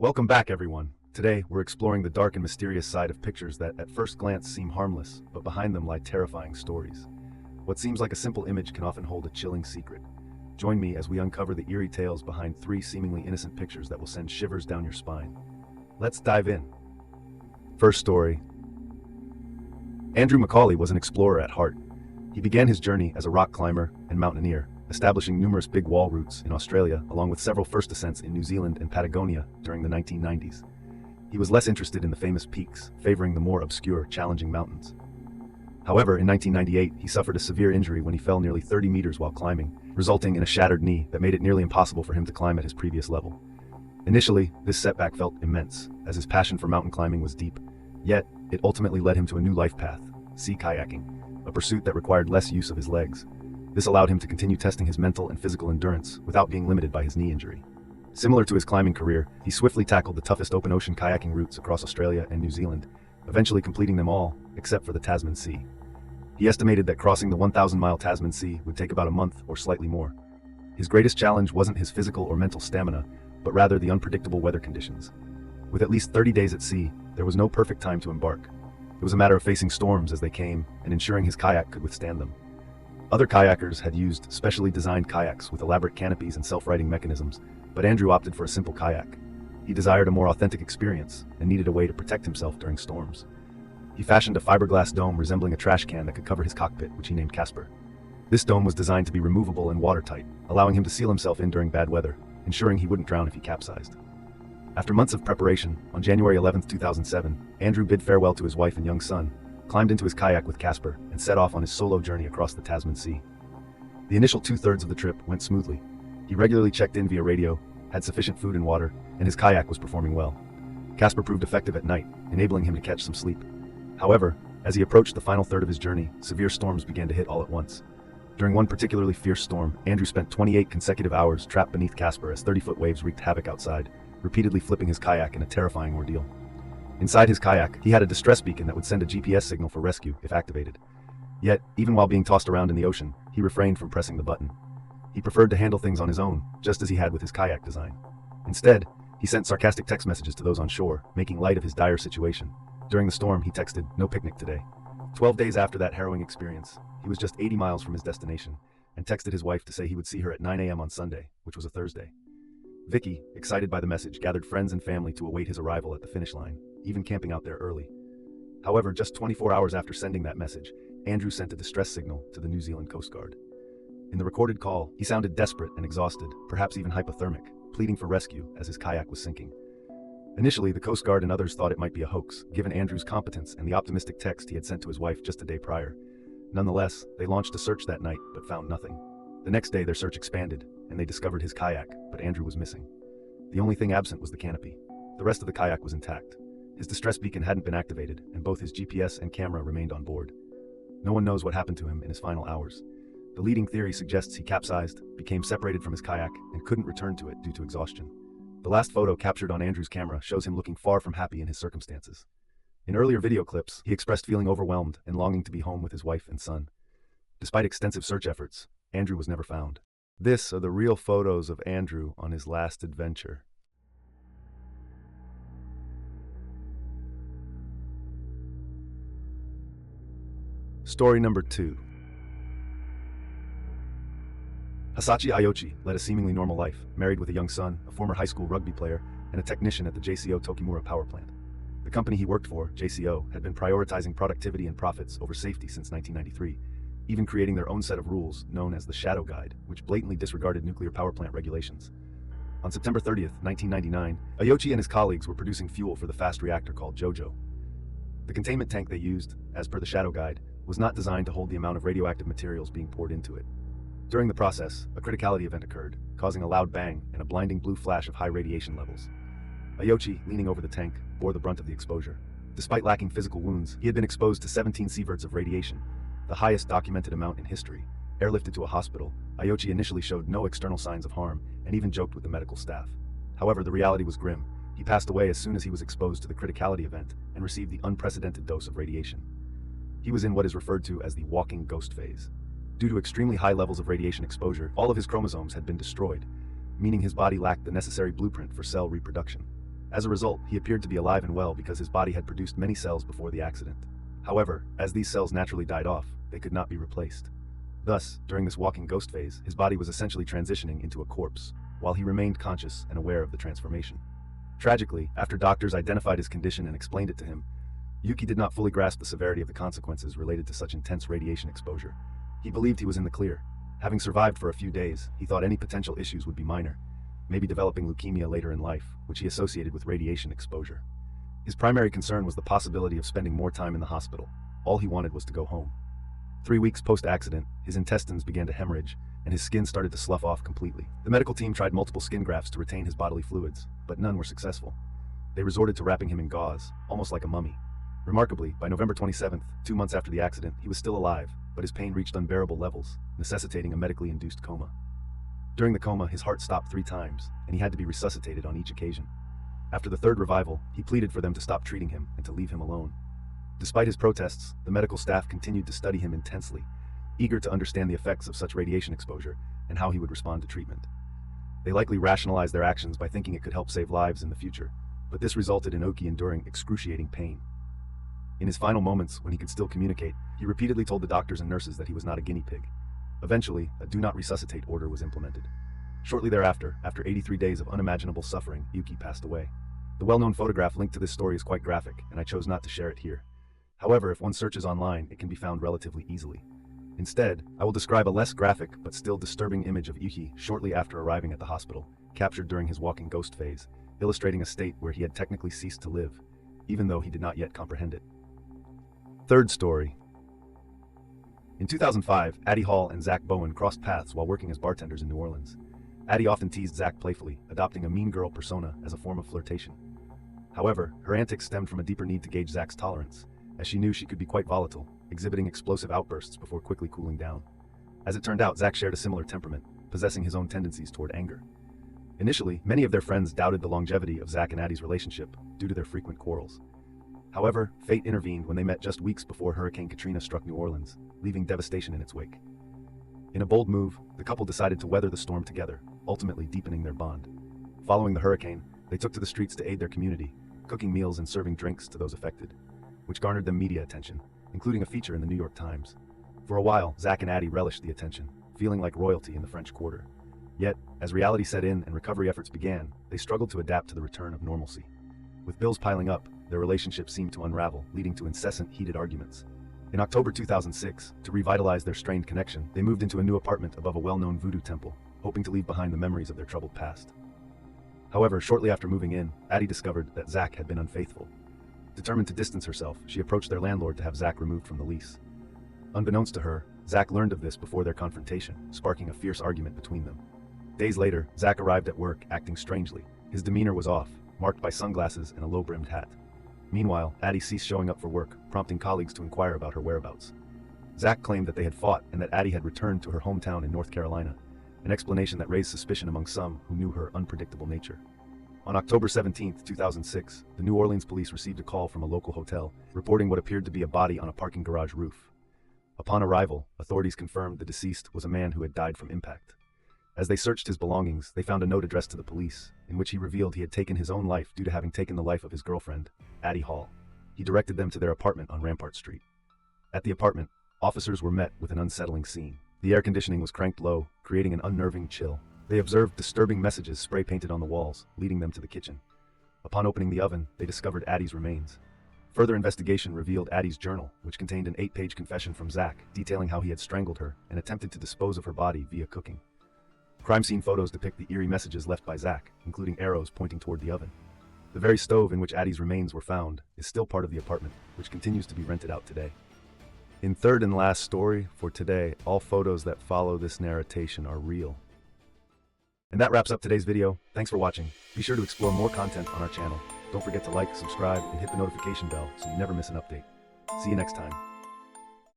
Welcome back, everyone. Today, we're exploring the dark and mysterious side of pictures that at first glance seem harmless, but behind them lie terrifying stories. What seems like a simple image can often hold a chilling secret. Join me as we uncover the eerie tales behind three seemingly innocent pictures that will send shivers down your spine. Let's dive in. First story. Andrew Macaulay was an explorer at heart. He began his journey as a rock climber and mountaineer, establishing numerous big wall routes in Australia, along with several first ascents in New Zealand and Patagonia during the 1990s. He was less interested in the famous peaks, favoring the more obscure, challenging mountains. However, in 1998, he suffered a severe injury when he fell nearly 30 meters while climbing, resulting in a shattered knee that made it nearly impossible for him to climb at his previous level. Initially, this setback felt immense, as his passion for mountain climbing was deep. Yet, it ultimately led him to a new life path: sea kayaking, a pursuit that required less use of his legs. This allowed him to continue testing his mental and physical endurance without being limited by his knee injury. Similar to his climbing career, he swiftly tackled the toughest open ocean kayaking routes across Australia and New Zealand, eventually completing them all, except for the Tasman Sea. He estimated that crossing the 1,000-mile Tasman Sea would take about a month or slightly more. His greatest challenge wasn't his physical or mental stamina, but rather the unpredictable weather conditions. With at least 30 days at sea, there was no perfect time to embark. It was a matter of facing storms as they came and ensuring his kayak could withstand them. Other kayakers had used specially designed kayaks with elaborate canopies and self-righting mechanisms, but Andrew opted for a simple kayak. He desired a more authentic experience and needed a way to protect himself during storms. He fashioned a fiberglass dome resembling a trash can that could cover his cockpit, which he named Casper. This dome was designed to be removable and watertight, allowing him to seal himself in during bad weather, ensuring he wouldn't drown if he capsized. After months of preparation, on January 11, 2007, Andrew bid farewell to his wife and young son, climbed into his kayak with Casper, and set off on his solo journey across the Tasman Sea. The initial two-thirds of the trip went smoothly. He regularly checked in via radio, had sufficient food and water, and his kayak was performing well. Casper proved effective at night, enabling him to catch some sleep. However, as he approached the final third of his journey, severe storms began to hit all at once. During one particularly fierce storm, Andrew spent 28 consecutive hours trapped beneath Casper as 30-foot waves wreaked havoc outside, repeatedly flipping his kayak in a terrifying ordeal. Inside his kayak, he had a distress beacon that would send a GPS signal for rescue if activated. Yet, even while being tossed around in the ocean, he refrained from pressing the button. He preferred to handle things on his own, just as he had with his kayak design. Instead, he sent sarcastic text messages to those on shore, making light of his dire situation. During the storm, he texted, "No picnic today." 12 days after that harrowing experience, he was just 80 miles from his destination, and texted his wife to say he would see her at 9 a.m. on Sunday, which was a Thursday. Vicky, excited by the message, gathered friends and family to await his arrival at the finish line, even camping out there early. However, just 24 hours after sending that message, Andrew sent a distress signal to the New Zealand Coast Guard. In the recorded call, he sounded desperate and exhausted, perhaps even hypothermic, pleading for rescue as his kayak was sinking. Initially, the Coast Guard and others thought it might be a hoax, given Andrew's competence and the optimistic text he had sent to his wife just a day prior. Nonetheless, they launched a search that night, but found nothing. The next day, their search expanded, and they discovered his kayak, but Andrew was missing. The only thing absent was the canopy. The rest of the kayak was intact. His distress beacon hadn't been activated, and both his GPS and camera remained on board. No one knows what happened to him in his final hours. The leading theory suggests he capsized, became separated from his kayak, and couldn't return to it due to exhaustion. The last photo captured on Andrew's camera shows him looking far from happy in his circumstances. In earlier video clips, he expressed feeling overwhelmed and longing to be home with his wife and son. Despite extensive search efforts, Andrew was never found. This are the real photos of Andrew on his last adventure. Story number 2. Hasachi Ayochi led a seemingly normal life, married with a young son, a former high school rugby player, and a technician at the JCO Tokimura power plant. The company he worked for, JCO, had been prioritizing productivity and profits over safety since 1993, even creating their own set of rules known as the Shadow Guide, which blatantly disregarded nuclear power plant regulations. On September 30th, 1999, Ayochi and his colleagues were producing fuel for the fast reactor called JoJo. The containment tank they used, as per the Shadow Guide, was not designed to hold the amount of radioactive materials being poured into it. During the process, a criticality event occurred, causing a loud bang and a blinding blue flash of high radiation levels. Ayochi, leaning over the tank, bore the brunt of the exposure. Despite lacking physical wounds, he had been exposed to 17 sieverts of radiation, the highest documented amount in history. Airlifted to a hospital, Ayochi initially showed no external signs of harm and even joked with the medical staff. However, the reality was grim. He passed away as soon as he was exposed to the criticality event and received the unprecedented dose of radiation. He was in what is referred to as the walking ghost phase. Due to extremely high levels of radiation exposure, all of his chromosomes had been destroyed, meaning his body lacked the necessary blueprint for cell reproduction. As a result, he appeared to be alive and well because his body had produced many cells before the accident. However, as these cells naturally died off, they could not be replaced. Thus, during this walking ghost phase, his body was essentially transitioning into a corpse, while he remained conscious and aware of the transformation. Tragically, after doctors identified his condition and explained it to him, Yuki did not fully grasp the severity of the consequences related to such intense radiation exposure. He believed he was in the clear. Having survived for a few days, he thought any potential issues would be minor, maybe developing leukemia later in life, which he associated with radiation exposure. His primary concern was the possibility of spending more time in the hospital. All he wanted was to go home. 3 weeks post-accident, his intestines began to hemorrhage, and his skin started to slough off completely. The medical team tried multiple skin grafts to retain his bodily fluids, but none were successful. They resorted to wrapping him in gauze, almost like a mummy. Remarkably, by November 27th, 2 months after the accident, he was still alive, but his pain reached unbearable levels, necessitating a medically induced coma. During the coma, his heart stopped 3 times, and he had to be resuscitated on each occasion. After the third revival, he pleaded for them to stop treating him and to leave him alone. Despite his protests, the medical staff continued to study him intensely, eager to understand the effects of such radiation exposure and how he would respond to treatment. They likely rationalized their actions by thinking it could help save lives in the future, but this resulted in Oki enduring excruciating pain. In his final moments, when he could still communicate, he repeatedly told the doctors and nurses that he was not a guinea pig. Eventually, a do not resuscitate order was implemented. Shortly thereafter, after 83 days of unimaginable suffering, Yuki passed away. The well-known photograph linked to this story is quite graphic, and I chose not to share it here. However, if one searches online, it can be found relatively easily. Instead, I will describe a less graphic but still disturbing image of Yuki shortly after arriving at the hospital, captured during his walking ghost phase, illustrating a state where he had technically ceased to live, even though he did not yet comprehend it. Third story. In 2005, Addie Hall and Zach Bowen crossed paths while working as bartenders in New Orleans. Addie often teased Zach playfully, adopting a mean girl persona as a form of flirtation. However, her antics stemmed from a deeper need to gauge Zach's tolerance, as she knew she could be quite volatile, exhibiting explosive outbursts before quickly cooling down. As it turned out, Zach shared a similar temperament, possessing his own tendencies toward anger. Initially, many of their friends doubted the longevity of Zach and Addie's relationship due to their frequent quarrels. However, fate intervened when they met just weeks before Hurricane Katrina struck New Orleans, leaving devastation in its wake. In a bold move, the couple decided to weather the storm together, ultimately deepening their bond. Following the hurricane, they took to the streets to aid their community, cooking meals and serving drinks to those affected, which garnered them media attention, including a feature in the New York Times. For a while, Zach and Addie relished the attention, feeling like royalty in the French Quarter. Yet, as reality set in and recovery efforts began, they struggled to adapt to the return of normalcy. With bills piling up, their relationship seemed to unravel, leading to incessant heated arguments. In October 2006, to revitalize their strained connection, they moved into a new apartment above a well-known voodoo temple, hoping to leave behind the memories of their troubled past. However, shortly after moving in, Addie discovered that Zach had been unfaithful. Determined to distance herself, she approached their landlord to have Zach removed from the lease. Unbeknownst to her, Zach learned of this before their confrontation, sparking a fierce argument between them. Days later, Zach arrived at work, acting strangely. His demeanor was off, marked by sunglasses and a low-brimmed hat. Meanwhile, Addie ceased showing up for work, prompting colleagues to inquire about her whereabouts. Zach claimed that they had fought and that Addie had returned to her hometown in North Carolina, an explanation that raised suspicion among some who knew her unpredictable nature. On October 17, 2006, the New Orleans police received a call from a local hotel, reporting what appeared to be a body on a parking garage roof. Upon arrival, authorities confirmed the deceased was a man who had died from impact. As they searched his belongings, they found a note addressed to the police, in which he revealed he had taken his own life due to having taken the life of his girlfriend, Addie Hall. He directed them to their apartment on Rampart Street. At the apartment, officers were met with an unsettling scene. The air conditioning was cranked low, creating an unnerving chill. They observed disturbing messages spray-painted on the walls, leading them to the kitchen. Upon opening the oven, they discovered Addie's remains. Further investigation revealed Addie's journal, which contained an 8-page confession from Zach, detailing how he had strangled her and attempted to dispose of her body via cooking. Crime scene photos depict the eerie messages left by Zach, including arrows pointing toward the oven. The very stove in which Addie's remains were found is still part of the apartment, which continues to be rented out today. In third and last story for today, all photos that follow this narration are real. And that wraps up today's video. Thanks for watching. Be sure to explore more content on our channel. Don't forget to like, subscribe, and hit the notification bell so you never miss an update. See you next time.